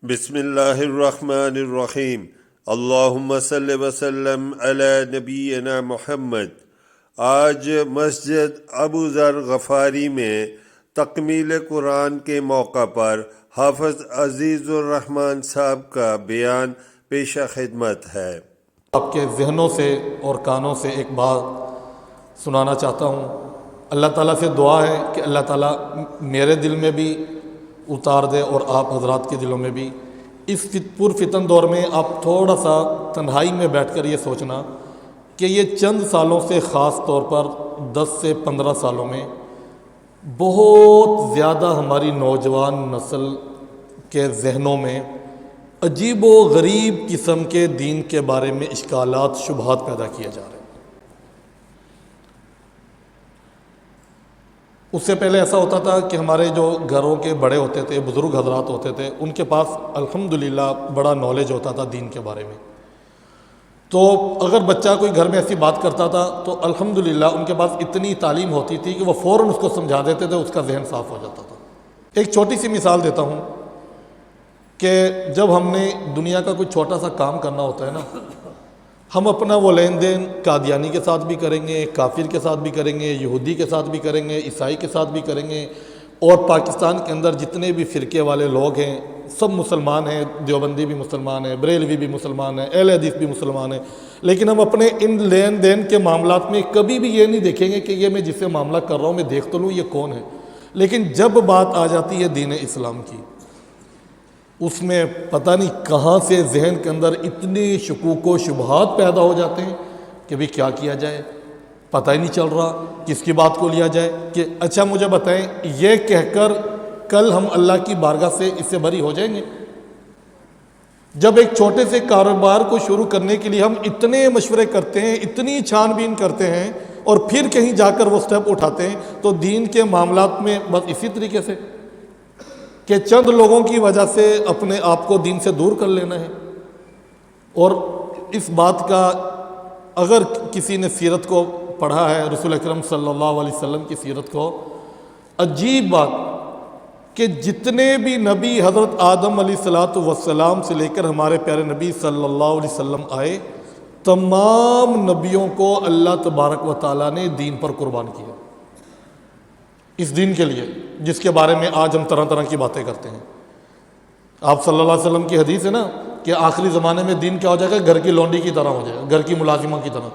بسم اللہ الرحمن الرحیم۔ اللہم صلی وسلم علی نبینا محمد۔ آج مسجد ابو ذر غفاری میں تکمیل قرآن کے موقع پر حافظ عزیز الرحمن صاحب کا بیان پیش خدمت ہے۔ آپ کے ذہنوں سے اور کانوں سے ایک بات سنانا چاہتا ہوں۔ اللہ تعالیٰ سے دعا ہے کہ اللہ تعالیٰ میرے دل میں بھی اتار دے اور آپ حضرات کے دلوں میں بھی۔ اس پرفتن دور میں آپ تھوڑا سا تنہائی میں بیٹھ کر یہ سوچنا کہ یہ چند سالوں سے، خاص طور پر 10 سے 15 سالوں میں بہت زیادہ ہماری نوجوان نسل کے ذہنوں میں عجیب و غریب قسم کے دین کے بارے میں اشکالات، شبہات پیدا کیے جا رہے ہیں۔ اس سے پہلے ایسا ہوتا تھا کہ ہمارے جو گھروں کے بڑے ہوتے تھے، بزرگ حضرات ہوتے تھے، ان کے پاس الحمدللہ بڑا نالج ہوتا تھا دین کے بارے میں۔ تو اگر بچہ کوئی گھر میں ایسی بات کرتا تھا تو الحمدللہ ان کے پاس اتنی تعلیم ہوتی تھی کہ وہ فوراً اس کو سمجھا دیتے تھے، اس کا ذہن صاف ہو جاتا تھا۔ ایک چھوٹی سی مثال دیتا ہوں کہ جب ہم نے دنیا کا کوئی چھوٹا سا کام کرنا ہوتا ہے نا، ہم اپنا وہ لین دین قادیانی کے ساتھ بھی کریں گے، کافر کے ساتھ بھی کریں گے، یہودی کے ساتھ بھی کریں گے، عیسائی کے ساتھ بھی کریں گے، اور پاکستان کے اندر جتنے بھی فرقے والے لوگ ہیں سب مسلمان ہیں، دیوبندی بھی مسلمان ہیں، بریلوی بھی مسلمان ہیں، اہل حدیث بھی مسلمان ہیں، لیکن ہم اپنے ان لین دین کے معاملات میں کبھی بھی یہ نہیں دیکھیں گے کہ یہ میں جس سے معاملہ کر رہا ہوں میں دیکھ تو لوں یہ کون ہے۔ لیکن جب بات آ جاتی ہے دین اسلام کی، اس میں پتہ نہیں کہاں سے ذہن کے اندر اتنے شکوک و شبہات پیدا ہو جاتے ہیں کہ بھی کیا کیا جائے، پتہ ہی نہیں چل رہا کس کی بات کو لیا جائے۔ کہ اچھا مجھے بتائیں، یہ کہہ کر کل ہم اللہ کی بارگاہ سے اس سے بری ہو جائیں گے؟ جب ایک چھوٹے سے کاروبار کو شروع کرنے کے لیے ہم اتنے مشورے کرتے ہیں، اتنی چھان بین کرتے ہیں، اور پھر کہیں جا کر وہ سٹیپ اٹھاتے ہیں، تو دین کے معاملات میں بس اسی طریقے سے کہ چند لوگوں کی وجہ سے اپنے آپ کو دین سے دور کر لینا ہے۔ اور اس بات کا اگر کسی نے سیرت کو پڑھا ہے، رسول اکرم صلی اللہ علیہ وسلم کی سیرت کو، عجیب بات کہ جتنے بھی نبی حضرت آدم علیہ السلام سے لے کر ہمارے پیارے نبی صلی اللہ علیہ وسلم آئے، تمام نبیوں کو اللہ تبارک و تعالیٰ نے دین پر قربان کیا، اس دین کے لیے جس کے بارے میں آج ہم طرح طرح کی باتیں کرتے ہیں۔ آپ صلی اللہ علیہ وسلم کی حدیث ہے نا کہ آخری زمانے میں دین کیا ہو جائے گا؟ گھر کی لونڈی کی طرح ہو جائے گا، گھر کی ملازمہ کی طرح۔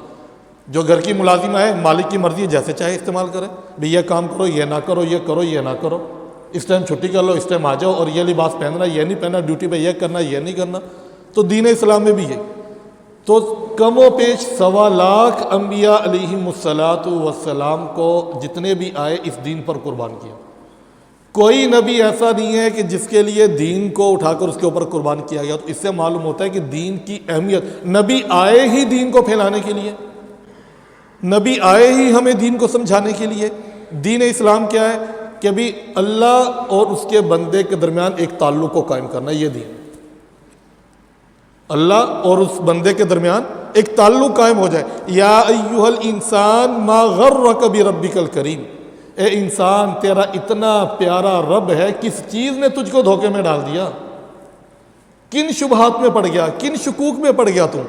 جو گھر کی ملازمہ ہے، مالک کی مرضی جیسے چاہے استعمال کرے، بھی یہ کام کرو، یہ نہ کرو، یہ کرو، یہ نہ کرو، اس ٹائم چھٹی کر لو، اس ٹائم آ جاؤ، اور یہ لباس پہننا، یہ نہیں پہننا، ڈیوٹی پہ یہ کرنا، یہ نہیں کرنا۔ تو دین اسلام میں بھی ہے۔ تو کم و بیش 1.25 لاکھ انبیاء علیہم السلام کو جتنے بھی آئے اس دین پر قربان کیا۔ کوئی نبی ایسا نہیں ہے کہ جس کے لیے دین کو اٹھا کر اس کے اوپر قربان کیا گیا۔ تو اس سے معلوم ہوتا ہے کہ دین کی اہمیت، نبی آئے ہی دین کو پھیلانے کے لیے، نبی آئے ہی ہمیں دین کو سمجھانے کے لیے۔ دین اسلام کیا ہے کہ بھی اللہ اور اس کے بندے کے درمیان ایک تعلق کو قائم کرنا، یہ دین۔ اللہ اور اس بندے کے درمیان ایک تعلق قائم ہو جائے۔ یا ایھا الانسان ما غرک بربک الکریم، اے انسان تیرا اتنا پیارا رب ہے، کس چیز نے تجھ کو دھوکے میں ڈال دیا؟ کن شبہات میں پڑ گیا، کن شکوک میں پڑ گیا تم؟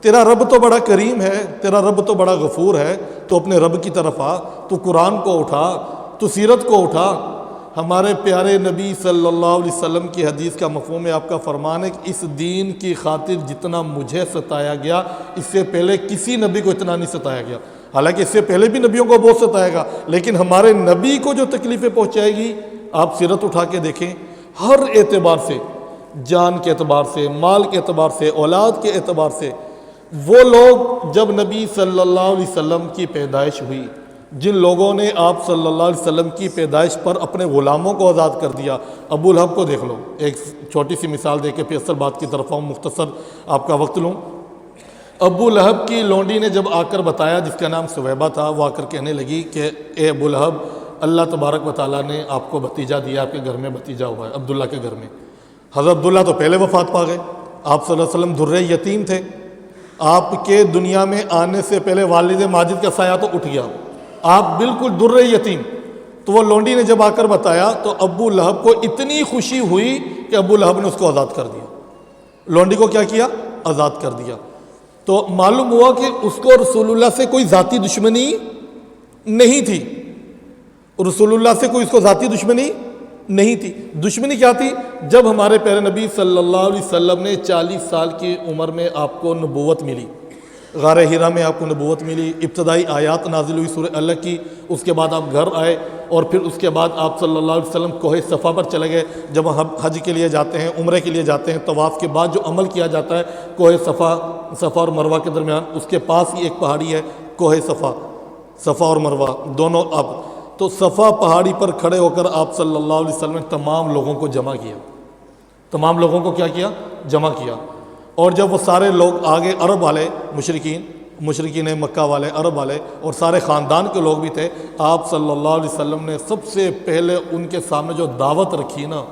تیرا رب تو بڑا کریم ہے، تیرا رب تو بڑا غفور ہے، تو اپنے رب کی طرف آ، تو قرآن کو اٹھا، تو سیرت کو اٹھا۔ ہمارے پیارے نبی صلی اللہ علیہ وسلم کی حدیث کا مفہوم ہے، آپ کا فرمان ہے کہ اس دین کی خاطر جتنا مجھے ستایا گیا، اس سے پہلے کسی نبی کو اتنا نہیں ستایا گیا۔ حالانکہ اس سے پہلے بھی نبیوں کو بہت ستائے گا، لیکن ہمارے نبی کو جو تکلیفیں پہنچائے گی، آپ سیرت اٹھا کے دیکھیں، ہر اعتبار سے، جان کے اعتبار سے، مال کے اعتبار سے، اولاد کے اعتبار سے، وہ لوگ جب نبی صلی اللہ علیہ وسلم کی پیدائش ہوئی، جن لوگوں نے آپ صلی اللہ علیہ وسلم کی پیدائش پر اپنے غلاموں کو آزاد کر دیا، ابو لہب کو دیکھ لو۔ ایک چھوٹی سی مثال دے کے پھر اصل بات کی طرف آؤں، مختصر آپ کا وقت لوں۔ ابو لہب کی لونڈی نے جب آ کر بتایا، جس کا نام سویبہ تھا، وہ آ کر کہنے لگی کہ اے ابو لہب، اللہ تبارک و تعالیٰ نے آپ کو بھتیجا دیا، آپ کے گھر میں بھتیجا ہوا ہے، عبداللہ کے گھر میں۔ حضرت عبداللہ تو پہلے وفات پا گئے، آپ صلی اللہ علیہ وسلم درِ یتیم تھے، آپ کے دنیا میں آنے سے پہلے والد ماجد کا سایہ تو اٹھ گیا، آپ بالکل درِ یتیم۔ تو وہ لونڈی نے جب آ کر بتایا تو ابو لہب کو اتنی خوشی ہوئی کہ ابو لہب نے اس کو آزاد کر دیا، لونڈی کو کیا کیا؟ آزاد کر دیا۔ تو معلوم ہوا کہ اس کو رسول اللہ سے کوئی ذاتی دشمنی نہیں تھی، رسول اللہ سے کوئی اس کو ذاتی دشمنی نہیں تھی۔ دشمنی کیا تھی؟ جب ہمارے پیارے نبی صلی اللہ علیہ وسلم نے 40 سال کی عمر میں آپ کو نبوت ملی، غار ہرا میں آپ کو نبوت ملی، ابتدائی آیات نازل ہوئی سورہ الگ کی، اس کے بعد آپ گھر آئے اور پھر اس کے بعد آپ صلی اللہ علیہ وسلم کوہ صفا پر چلے گئے۔ جب ہم حج کے لیے جاتے ہیں، عمرے کے لیے جاتے ہیں، طواف کے بعد جو عمل کیا جاتا ہے کوہ صفا اور مروہ کے درمیان، اس کے پاس ہی ایک پہاڑی ہے کوہ صفا اور مروہ دونوں۔ آپ تو صفا پہاڑی پر کھڑے ہو کر آپ صلی اللہ علیہ وسلم نے تمام لوگوں کو جمع کیا، تمام لوگوں کو کیا کیا؟ جمع کیا۔ اور جب وہ سارے لوگ آگے، عرب والے مشرکین مکہ والے، عرب والے اور سارے خاندان کے لوگ بھی تھے، آپ صلی اللہ علیہ وسلم نے سب سے پہلے ان کے سامنے جو دعوت رکھی نا،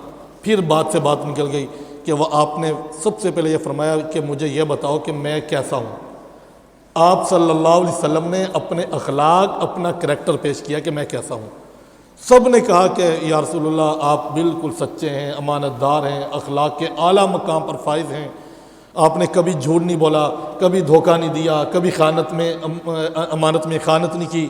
پھر بات سے بات نکل گئی کہ وہ آپ نے سب سے پہلے یہ فرمایا کہ مجھے یہ بتاؤ کہ میں کیسا ہوں۔ آپ صلی اللہ علیہ وسلم نے اپنے اخلاق، اپنا کریکٹر پیش کیا کہ میں کیسا ہوں۔ سب نے کہا کہ یا رسول اللہ آپ بالکل سچے ہیں، امانت دار ہیں، اخلاق کے اعلیٰ مقام پر فائز ہیں، آپ نے کبھی جھوٹ نہیں بولا، کبھی دھوکہ نہیں دیا، کبھی امانت میں خیانت نہیں کی۔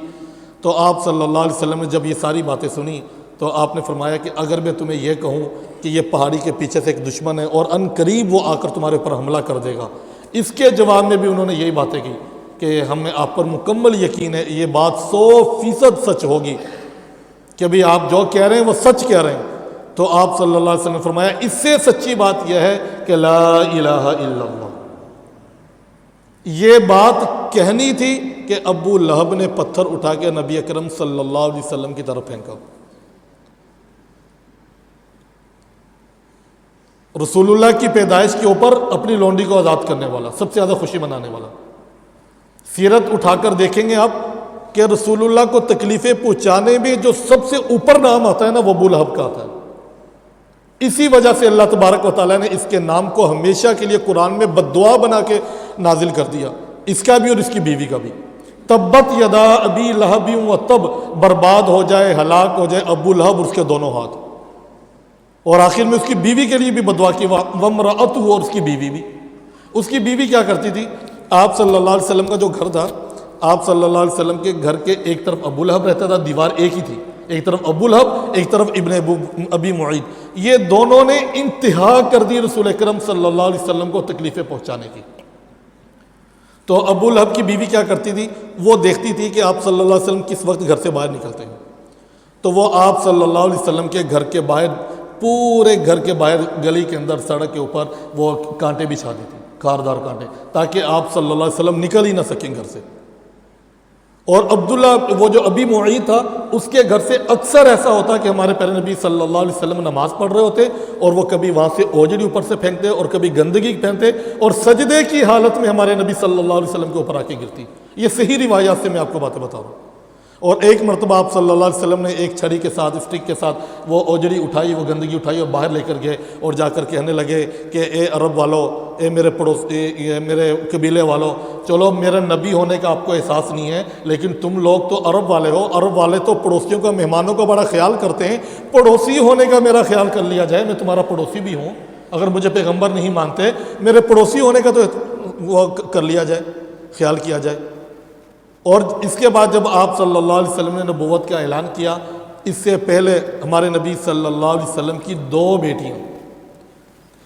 تو آپ صلی اللہ علیہ وسلم نے جب یہ ساری باتیں سنی تو آپ نے فرمایا کہ اگر میں تمہیں یہ کہوں کہ یہ پہاڑی کے پیچھے سے ایک دشمن ہے اور ان قریب وہ آ کر تمہارے اوپر حملہ کر دے گا، اس کے جواب میں بھی انہوں نے یہی باتیں کی کہ ہمیں آپ پر مکمل یقین ہے، یہ بات 100% سچ ہوگی کہ بھی آپ جو کہہ رہے ہیں وہ سچ کہہ رہے ہیں۔ تو آپ صلی اللہ علیہ وسلم نے فرمایا اس سے سچی بات یہ ہے کہ لا الہ الا اللہ۔ یہ بات کہنی تھی کہ ابو لہب نے پتھر اٹھا کے نبی اکرم صلی اللہ علیہ وسلم کی طرف پھینکا۔ رسول اللہ کی پیدائش کے اوپر اپنی لونڈی کو آزاد کرنے والا، سب سے زیادہ خوشی منانے والا۔ سیرت اٹھا کر دیکھیں گے آپ کہ رسول اللہ کو تکلیفیں پہنچانے میں جو سب سے اوپر نام آتا ہے نا، وہ ابو لہب کا آتا ہے۔ اسی وجہ سے اللہ تبارک و تعالیٰ نے اس کے نام کو ہمیشہ کے لیے قرآن میں بد دعا بنا کے نازل کر دیا، اس کا بھی اور اس کی بیوی کا بھی۔ تبت یدا ابی لہب وتب، برباد ہو جائے، ہلاک ہو جائے ابو لہب اور اس کے دونوں ہاتھ۔ اور آخر میں اس کی بیوی کے لیے بھی بد دعا کی، وامرأتہ، اور اس کی بیوی بھی۔ اس کی بیوی کیا کرتی تھی؟ آپ صلی اللہ علیہ وسلم کا جو گھر تھا، آپ صلی اللہ علیہ وسلم کے گھر کے ایک طرف ابو لہب رہتا تھا، دیوار ایک ہی تھی، ایک طرف ابو لہب، ایک طرف ابن ابی معیط۔ یہ دونوں نے انتہا کر دی رسول اکرم صلی اللہ علیہ وسلم کو تکلیفیں پہنچانے کی۔ تو ابو لہب کی بیوی کیا کرتی تھی؟ وہ دیکھتی تھی کہ آپ صلی اللہ علیہ وسلم کس وقت گھر سے باہر نکلتے ہیں، تو وہ آپ صلی اللہ علیہ وسلم کے گھر کے باہر، پورے گھر کے باہر گلی کے اندر سڑک کے اوپر وہ کانٹے بچھا دیتی، خاردار کانٹے، تاکہ آپ صلی اللہ علیہ وسلم نکل ہی نہ سکیں گھر سے۔ اور عبداللہ وہ جو ابی معیط تھا، اس کے گھر سے اکثر ایسا ہوتا کہ ہمارے پیارے نبی صلی اللہ علیہ وسلم نماز پڑھ رہے ہوتے اور وہ کبھی وہاں سے اوجڑی اوپر سے پھینکتے اور کبھی گندگی پھینکتے اور سجدے کی حالت میں ہمارے نبی صلی اللہ علیہ وسلم کے اوپر آ کے گرتی۔ یہ صحیح روایات سے میں آپ کو باتیں بتا رہا ہوں۔ اور ایک مرتبہ آپ صلی اللہ علیہ وسلم نے ایک چھڑی کے ساتھ، اسٹک کے ساتھ وہ اوجڑی اٹھائی، وہ گندگی اٹھائی اور باہر لے کر گئے اور جا کر کہنے لگے کہ اے عرب والو، اے میرے میرے قبیلے والو، چلو میرا نبی ہونے کا آپ کو احساس نہیں ہے، لیکن تم لوگ تو عرب والے ہو، عرب والے تو پڑوسیوں کا، مہمانوں کا بڑا خیال کرتے ہیں، پڑوسی ہونے کا میرا خیال کر لیا جائے، میں تمہارا پڑوسی بھی ہوں، اگر مجھے پیغمبر نہیں مانتے میرے پڑوسی ہونے کا تو وہ کر لیا جائے، خیال کیا جائے۔ اور اس کے بعد جب آپ صلی اللہ علیہ وسلم نے نبوت کا اعلان کیا، اس سے پہلے ہمارے نبی صلی اللہ علیہ وسلم کی 2 بیٹیاں،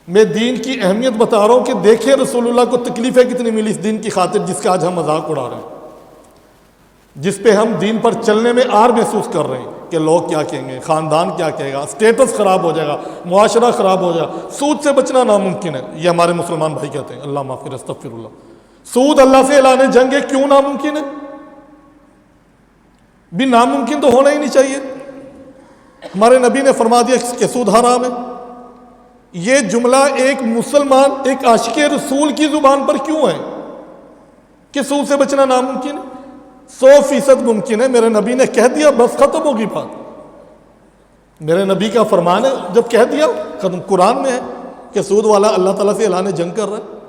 میں دین کی اہمیت بتا رہا ہوں کہ دیکھیں رسول اللہ کو تکلیفیں کتنی ملی اس دین کی خاطر، جس کا آج ہم مذاق اڑا رہے ہیں، جس پہ ہم دین پر چلنے میں آر محسوس کر رہے ہیں کہ لوگ کیا کہیں گے، خاندان کیا کہے گا، سٹیٹس خراب ہو جائے گا، معاشرہ خراب ہو جائے گا، سود سے بچنا ناممکن ہے، یہ ہمارے مسلمان بھائی کہتے ہیں، اللہ معاف کرے، استغفر اللہ۔ سود اللہ سے اعلان جنگ ہے، کیوں ناممکن ہے؟ بھی ناممکن تو ہونا ہی نہیں چاہیے۔ ہمارے نبی نے فرما دیا کہ سود حرام ہے۔ یہ جملہ ایک مسلمان، ایک عاشق رسول کی زبان پر کیوں ہے کہ سود سے بچنا ناممکن ہے؟ 100% ممکن ہے، میرے نبی نے کہہ دیا، بس ختم ہوگی بات۔ میرے نبی کا فرمان ہے، جب کہہ دیا ختم۔ قرآن میں ہے کہ سود والا اللہ تعالیٰ سے اعلان جنگ کر رہا ہے۔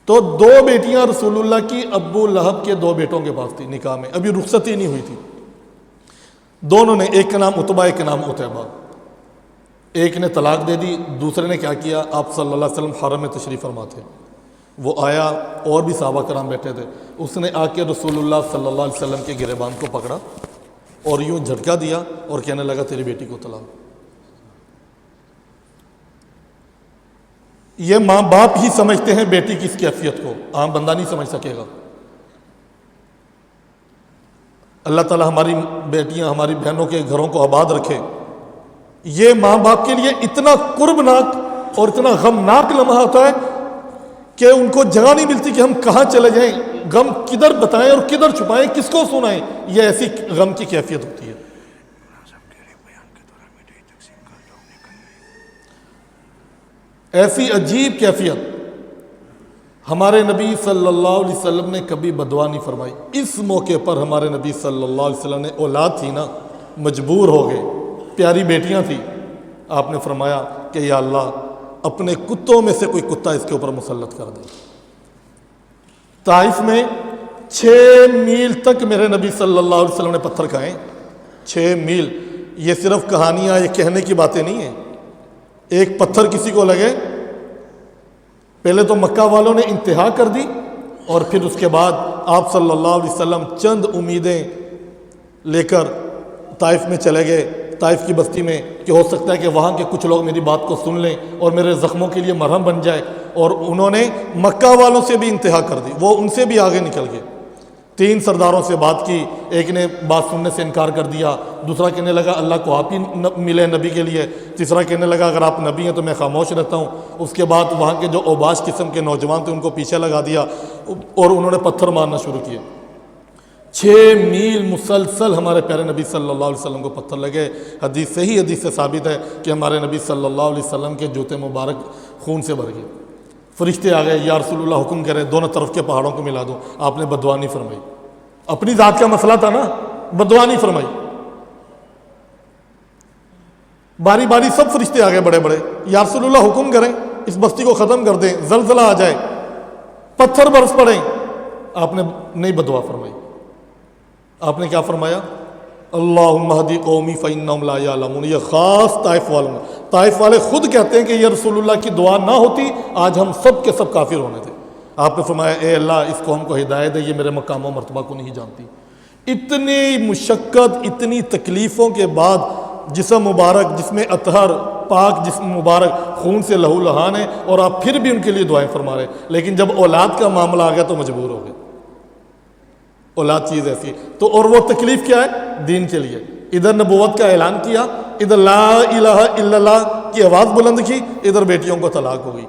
تو 2 بیٹیاں رسول اللہ کی ابو لہب کے 2 بیٹوں کے پاس تھی، نکاح میں ابھی رخصتی نہیں ہوئی تھی۔ دونوں نے، ایک کا نام عتبہ ایک کا نام عتیبہ، ایک نے طلاق دے دی، دوسرے نے کیا کیا، آپ صلی اللہ علیہ وسلم حرم میں تشریف فرما تھے، وہ آیا اور بھی صحابہ کرام بیٹھے تھے، اس نے آ کے رسول اللہ صلی اللہ علیہ وسلم کے گریبان کو پکڑا اور یوں جھٹکا دیا اور کہنے لگا تیری بیٹی کو طلاق۔ یہ ماں باپ ہی سمجھتے ہیں بیٹی کی اس کیفیت کو، عام بندہ نہیں سمجھ سکے گا۔ اللہ تعالیٰ ہماری بیٹیاں، ہماری بہنوں کے گھروں کو آباد رکھے۔ یہ ماں باپ کے لیے اتنا قربناک اور اتنا غمناک لمحہ ہوتا ہے کہ ان کو جگہ نہیں ملتی کہ ہم کہاں چلے جائیں، غم کدھر بتائیں اور کدھر چھپائیں، کس کو سنائیں۔ یہ ایسی غم کی کیفیت ہوتی ہے۔ ایسی عجیب کیفیت ہمارے نبی صلی اللہ علیہ وسلم نے کبھی بدعا نہیں فرمائی۔ اس موقع پر ہمارے نبی صلی اللہ علیہ وسلم نے، اولاد تھی نا، مجبور ہو گئے، پیاری بیٹیاں تھیں، آپ نے فرمایا کہ یا اللہ اپنے کتوں میں سے کوئی کتا اس کے اوپر مسلط کر دے۔ طائف میں 6 میل تک میرے نبی صلی اللہ علیہ وسلم نے پتھر کھائے، 6 میل۔ یہ صرف کہانیاں، یہ کہنے کی باتیں نہیں ہیں۔ ایک پتھر کسی کو لگے، پہلے تو مکہ والوں نے انتہا کر دی، اور پھر اس کے بعد آپ صلی اللہ علیہ وسلم چند امیدیں لے کر طائف میں چلے گئے، طائف کی بستی میں، کہ ہو سکتا ہے کہ وہاں کے کچھ لوگ میری بات کو سن لیں اور میرے زخموں کے لیے مرہم بن جائے، اور انہوں نے مکہ والوں سے بھی انتہا کر دی، وہ ان سے بھی آگے نکل گئے۔ 3 سرداروں سے بات کی، ایک نے بات سننے سے انکار کر دیا، دوسرا کہنے لگا اللہ کو آپ ہی ملے نبی کے لیے، تیسرا کہنے لگا اگر آپ نبی ہیں تو میں خاموش رہتا ہوں۔ اس کے بعد وہاں کے جو اوباش قسم کے نوجوان تھے ان کو پیچھے لگا دیا اور انہوں نے پتھر مارنا شروع کیے۔ 6 میل مسلسل ہمارے پیارے نبی صلی اللہ علیہ وسلم کو پتھر لگے۔ حدیث صحیح حدیث سے ثابت ہے کہ ہمارے نبی صلی اللہ علیہ وسلم کے جوتے مبارک خون سے بھر گئے۔ فرشتے آ گئے، یا رسول اللہ حکم کرے دونوں طرف کے پہاڑوں کو ملا دو۔ آپ نے بدعا نہیں فرمائی، اپنی ذات کا مسئلہ تھا نا، بدعا نہیں فرمائی۔ باری باری سب فرشتے آ گئے بڑے بڑے، یا رسول اللہ حکم کریں اس بستی کو ختم کر دیں، زلزلہ آ جائے، پتھر برس پڑیں۔ آپ نے نہیں بدعا فرمائی، آپ نے کیا فرمایا؟ اللہم اہدی قومی فإنہم لا یعلمون۔ یہ خاص طائف والوں، طائف والے خود کہتے ہیں کہ یہ رسول اللہ کی دعا نہ ہوتی آج ہم سب کے سب کافر ہونے تھے۔ آپ نے فرمایا اے اللہ اس قوم کو ہدایت دے، یہ میرے مقام و مرتبہ کو نہیں جانتی۔ اتنی مشقت، اتنی تکلیفوں کے بعد جسم مبارک، جس میں اطہر پاک جسم مبارک خون سے لہو لہان ہے، اور آپ پھر بھی ان کے لیے دعائیں فرما رہے، لیکن جب اولاد کا معاملہ آ گیا تو مجبور ہو گئے۔ اولاد چیز ایسی ہے تو، اور وہ تکلیف کیا ہے؟ دین کے لیے۔ ادھر نبوت کا اعلان کیا، ادھر لا الہ الا اللہ کی آواز بلند کی، ادھر بیٹیوں کو طلاق ہو گئی،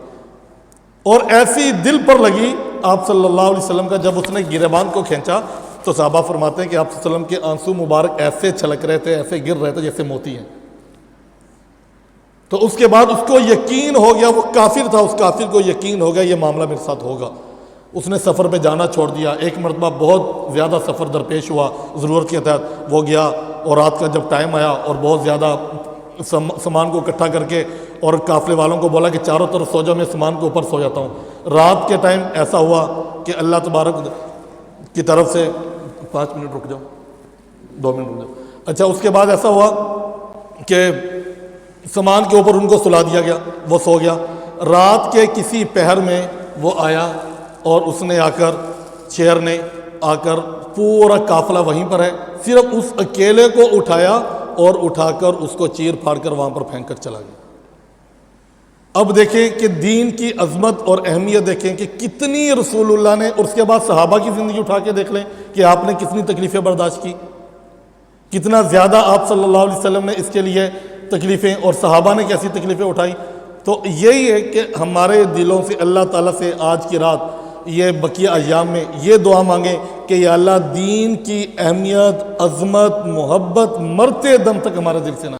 اور ایسی دل پر لگی آپ صلی اللہ علیہ وسلم کا۔ جب اس نے گریبان کو کھینچا تو صحابہ فرماتے ہیں کہ آپ صلی اللہ علیہ وسلم کے آنسو مبارک ایسے چھلک رہے تھے، ایسے گر رہے تھے جیسے موتی ہیں۔ تو اس کے بعد اس کو یقین ہو گیا، وہ کافر تھا، اس کافر کو یقین ہو گیا یہ معاملہ میرے ساتھ ہوگا۔ اس نے سفر پہ جانا چھوڑ دیا۔ ایک مرتبہ بہت زیادہ سفر درپیش ہوا ضرورت کے تحت، وہ گیا، اور رات کا جب ٹائم آیا اور بہت زیادہ سامان کو اکٹھا کر کے اور قافلے والوں کو بولا کہ چاروں طرف سو جاؤ، میں سامان کے اوپر سو جاتا ہوں۔ رات کے ٹائم ایسا ہوا کہ اللہ تبارک کی طرف سے 5 منٹ رک جاؤ، 2 منٹ رک جاؤ۔ اچھا، اس کے بعد ایسا ہوا کہ سامان کے اوپر ان کو سلا دیا گیا، وہ سو گیا۔ رات کے کسی پہر میں وہ آیا اور اس نے آ کر، شیر نے آ کر، پورا قافلہ وہیں پر ہے، صرف اس اکیلے کو اٹھایا اور اٹھا کر اس کو چیر پھاڑ کر وہاں پر پھینک کر چلا گیا۔ اب دیکھیں کہ دین کی عظمت اور اہمیت دیکھیں کہ کتنی رسول اللہ نے، اور اس کے بعد صحابہ کی زندگی اٹھا کے دیکھ لیں کہ آپ نے کتنی تکلیفیں برداشت کی، کتنا زیادہ آپ صلی اللہ علیہ وسلم نے اس کے لیے تکلیفیں، اور صحابہ نے کیسی تکلیفیں اٹھائیں۔ تو یہی ہے کہ ہمارے دلوں سے اللہ تعالیٰ سے آج کی رات یہ بقیہ ایام میں یہ دعا مانگیں کہ یا اللہ دین کی اہمیت، عظمت، محبت مرتے دم تک ہمارے دل سے نہ